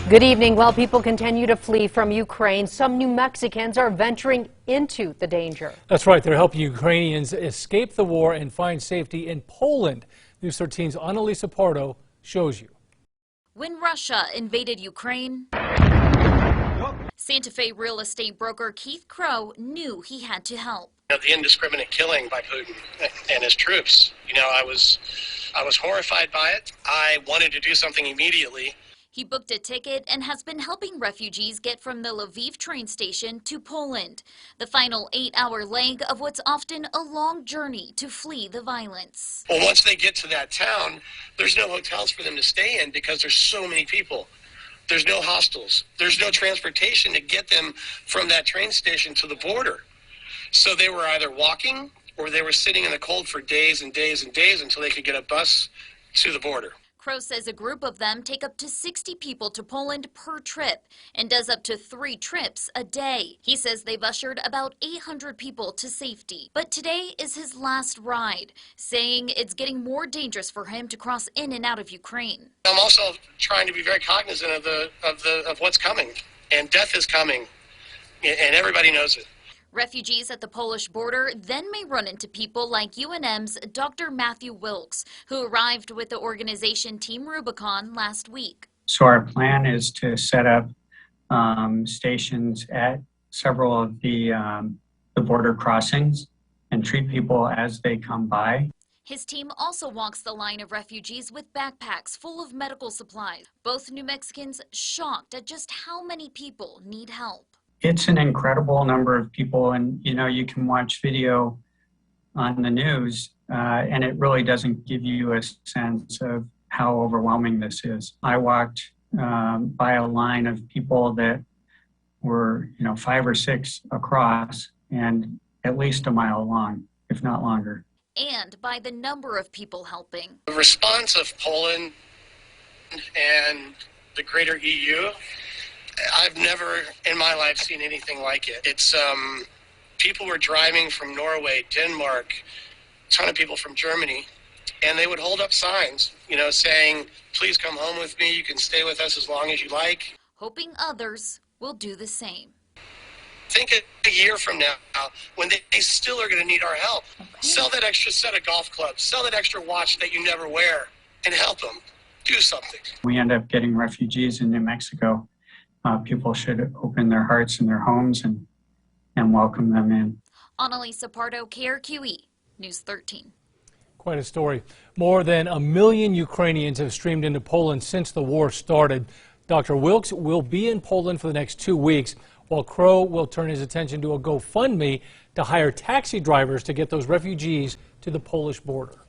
Good evening. While people continue to flee from Ukraine, some New Mexicans are venturing into the danger. That's right. They're helping Ukrainians escape the war and find safety in Poland. News 13's Annalisa Pardo shows you. When Russia invaded Ukraine, Santa Fe real estate broker Keith Crow knew he had to help. The indiscriminate killing by Putin and his troops. I was horrified by it. I wanted to do something immediately. He booked a ticket and has been helping refugees get from the Lviv train station to Poland, the final 8-hour leg of what's often a long journey to flee the violence. Well, once they get to that town, there's no hotels for them to stay in because there's so many people. There's no hostels. There's no transportation to get them from that train station to the border. So they were either walking or they were sitting in the cold for days and days and days until they could get a bus to the border. Crow says a group of them take up to 60 people to Poland per trip and does up to 3 trips a day. He says they've ushered about 800 people to safety. But today is his last ride, saying it's getting more dangerous for him to cross in and out of Ukraine. I'm also trying to be very cognizant of what's coming, and death is coming, and everybody knows it. Refugees at the Polish border then may run into people like UNM's Dr. Matthew Wilkes, who arrived with the organization Team Rubicon last week. So our plan is to set up stations at several of the border crossings and treat people as they come by. His team also walks the line of refugees with backpacks full of medical supplies. Both New Mexicans shocked at just how many people need help. It's an incredible number of people, and you can watch video on the news and it really doesn't give you a sense of how overwhelming this is. I walked by a line of people that were 5 or 6 across and at least a mile long, if not longer. And by the number of people helping. The response of Poland and the greater EU, I've never in my life seen anything like it. It's people were driving from Norway, Denmark, a ton of people from Germany, and they would hold up signs, saying, please come home with me. You can stay with us as long as you like. Hoping others will do the same. Think a year from now, when they still are going to need our help. Okay. Sell that extra set of golf clubs, sell that extra watch that you never wear, and help them. Do something. We end up getting refugees in New Mexico. People should open their hearts and their homes and welcome them in. Annalisa Pardo, KRQE, News 13. Quite a story. More than 1 million Ukrainians have streamed into Poland since the war started. Dr. Wilkes will be in Poland for the next 2 weeks, while Crow will turn his attention to a GoFundMe to hire taxi drivers to get those refugees to the Polish border.